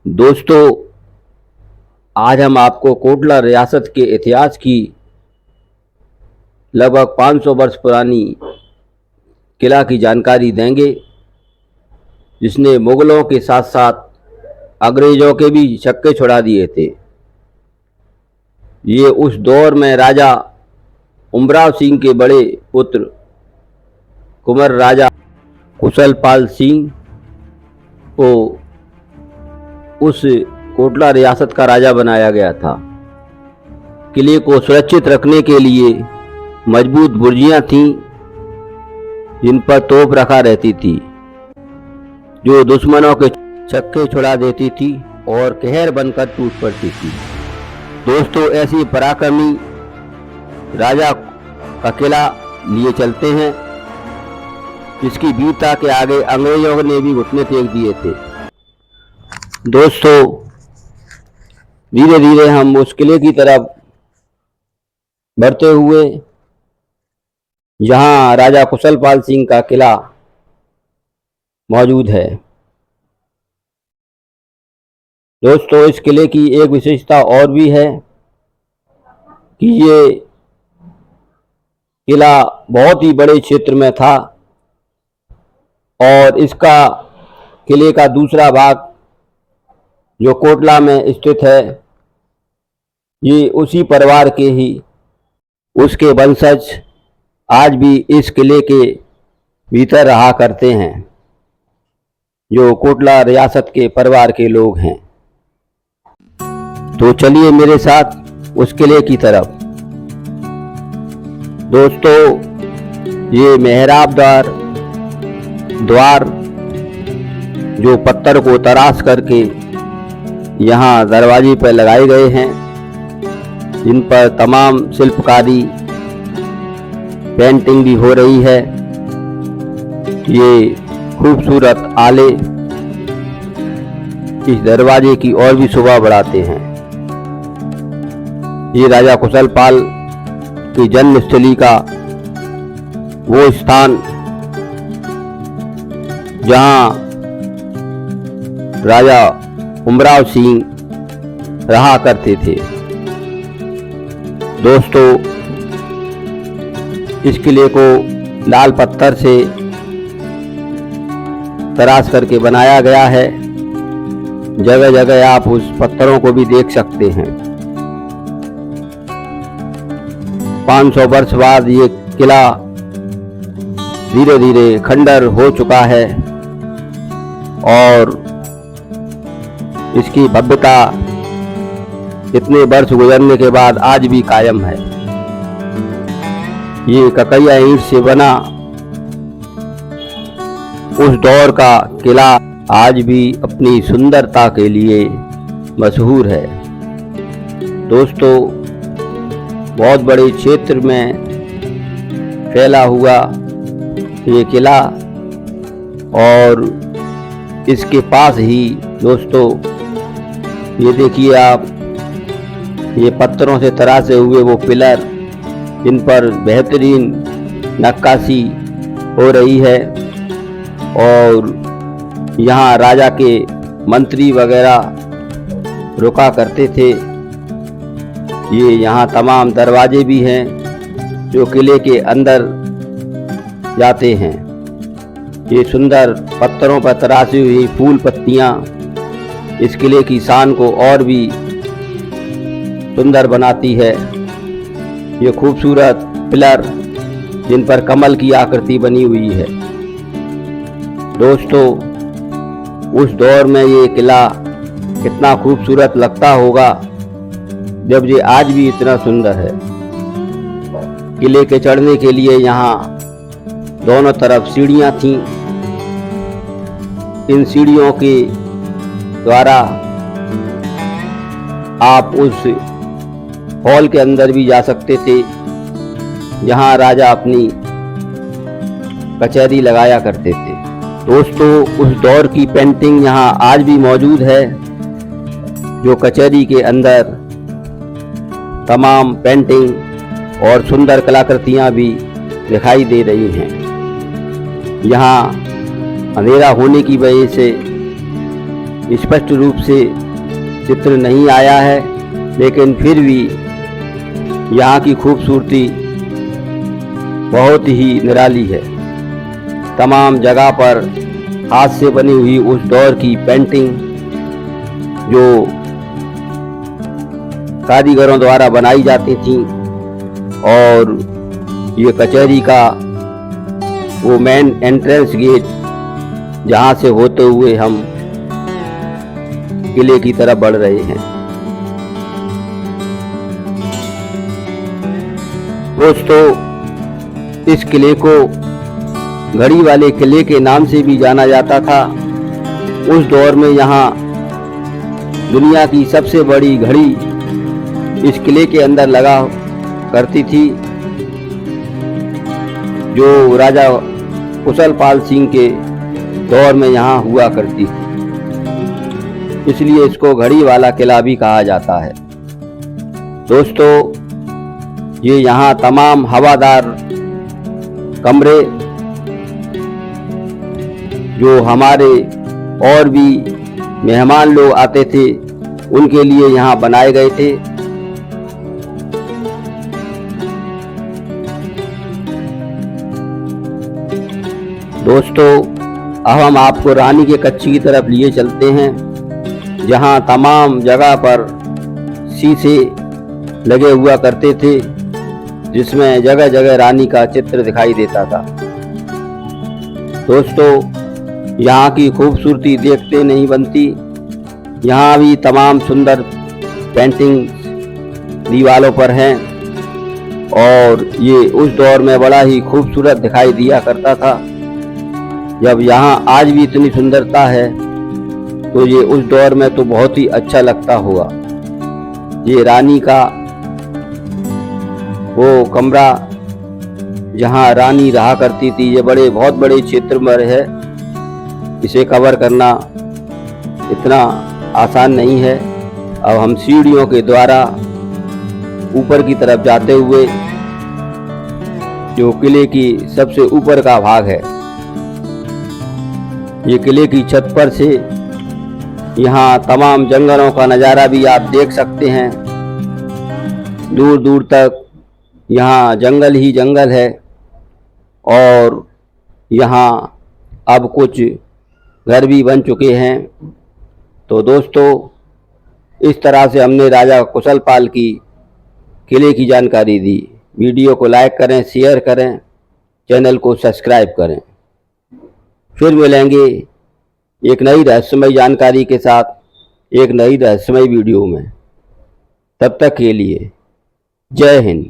दोस्तों, आज हम आपको कोटला रियासत के इतिहास की लगभग 500 वर्ष पुरानी किला की जानकारी देंगे, जिसने मुगलों के साथ साथ अंग्रेजों के भी छक्के छुड़ा दिए थे। ये उस दौर में राजा उमराव सिंह के बड़े पुत्र कुंवर राजा कुशलपाल सिंह को उस कोटला रियासत का राजा बनाया गया था। किले को सुरक्षित रखने के लिए मजबूत बुर्जियां थीं, जिन पर तोप रखा रहती थी, जो दुश्मनों के छक्के छुड़ा देती थी और कहर बनकर टूट पड़ती थी। दोस्तों, ऐसी पराक्रमी राजा का किला लिए चलते हैं, जिसकी वीरता के आगे अंग्रेजों ने भी घुटने टेक दिए थे। दोस्तों, धीरे धीरे हम उस किले की तरफ बढ़ते हुए, जहां राजा कुशलपाल सिंह का किला मौजूद है। दोस्तों, इस किले की एक विशेषता और भी है कि ये किला बहुत ही बड़े क्षेत्र में था और इसका किले का दूसरा भाग जो कोटला में स्थित है, ये उसी परिवार के ही उसके वंशज आज भी इस किले के भीतर रहा करते हैं, जो कोटला रियासत के परिवार के लोग हैं। तो चलिए मेरे साथ उस किले की तरफ। दोस्तों, ये मेहराबदार द्वार जो पत्थर को तराश करके यहाँ दरवाजे पर लगाए गए हैं, जिन पर तमाम शिल्पकारी पेंटिंग भी हो रही है। ये खूबसूरत आले इस दरवाजे की और भी शोभा बढ़ाते हैं। ये राजा कुशलपाल की जन्मस्थली का वो स्थान जहां राजा उमराव सिंह रहा करते थे। दोस्तों, इस किले को लाल पत्थर से तराश करके बनाया गया है। जगह जगह आप उस पत्थरों को भी देख सकते हैं। 500 वर्ष बाद ये किला धीरे धीरे खंडर हो चुका है और इसकी भव्यता इतने वर्ष गुजरने के बाद आज भी कायम है। ये ककैया ईंट से बना उस दौर का किला आज भी अपनी सुंदरता के लिए मशहूर है। दोस्तों, बहुत बड़े क्षेत्र में फैला हुआ ये किला और इसके पास ही दोस्तों ये देखिए आप, ये पत्थरों से तराशे हुए वो पिलर, जिन पर बेहतरीन नक्काशी हो रही है और यहाँ राजा के मंत्री वगैरह रुका करते थे। ये यहाँ तमाम दरवाजे भी हैं जो किले के अंदर जाते हैं। ये सुंदर पत्थरों पर तराशी हुई फूल पत्तियाँ इस किले की शान को और भी सुंदर बनाती है। ये खूबसूरत पिलर जिन पर कमल की आकृति बनी हुई है। दोस्तों, उस दौर में ये किला कितना खूबसूरत लगता होगा जब ये आज भी इतना सुंदर है। किले के चढ़ने के लिए यहाँ दोनों तरफ सीढ़ियाँ थीं। इन सीढ़ियों के द्वारा आप उस हॉल के अंदर भी जा सकते थे, जहाँ राजा अपनी कचहरी लगाया करते थे। दोस्तों, उस दौर की पेंटिंग यहाँ आज भी मौजूद है, जो कचहरी के अंदर तमाम पेंटिंग और सुंदर कलाकृतियाँ भी दिखाई दे रही हैं। यहाँ अंधेरा होने की वजह से स्पष्ट रूप से चित्र नहीं आया है, लेकिन फिर भी यहाँ की खूबसूरती बहुत ही निराली है। तमाम जगह पर हाथ से बनी हुई उस दौर की पेंटिंग जो कारीगरों द्वारा बनाई जाती थी, और ये कचहरी का वो मेन एंट्रेंस गेट जहाँ से होते हुए हम किले की तरफ बढ़ रहे हैं। दोस्तों, इस किले को घड़ी वाले किले के नाम से भी जाना जाता था। उस दौर में यहाँ दुनिया की सबसे बड़ी घड़ी इस किले के अंदर लगा करती थी, जो राजा कुशलपाल सिंह के दौर में यहाँ हुआ करती थी। इसलिए इसको घड़ी वाला किला भी कहा जाता है। दोस्तों, ये यहाँ तमाम हवादार कमरे जो हमारे और भी मेहमान लोग आते थे उनके लिए यहाँ बनाए गए थे। दोस्तों, अब हम आपको रानी के कच्ची की तरफ लिए चलते हैं, जहाँ तमाम जगह पर शीशे लगे हुआ करते थे, जिसमें जगह जगह रानी का चित्र दिखाई देता था। दोस्तों, यहाँ की खूबसूरती देखते नहीं बनती। यहाँ भी तमाम सुंदर पेंटिंग दीवारों पर हैं, और ये उस दौर में बड़ा ही खूबसूरत दिखाई दिया करता था। जब यहाँ आज भी इतनी सुंदरता है तो ये उस दौर में तो बहुत ही अच्छा लगता होगा। ये रानी का वो कमरा जहाँ रानी रहा करती थी, ये बहुत बड़े क्षेत्र में है। इसे कवर करना इतना आसान नहीं है। अब हम सीढ़ियों के द्वारा ऊपर की तरफ जाते हुए जो किले की सबसे ऊपर का भाग है, ये किले की छत पर से यहाँ तमाम जंगलों का नज़ारा भी आप देख सकते हैं। दूर दूर तक यहाँ जंगल ही जंगल है, और यहाँ अब कुछ घर भी बन चुके हैं। तो दोस्तों, इस तरह से हमने राजा कुशलपाल की किले की जानकारी दी। वीडियो को लाइक करें, शेयर करें, चैनल को सब्सक्राइब करें। फिर मिलेंगे एक नई रहस्यमय जानकारी के साथ, एक नई रहस्यमय वीडियो में। तब तक के लिए जय हिंद।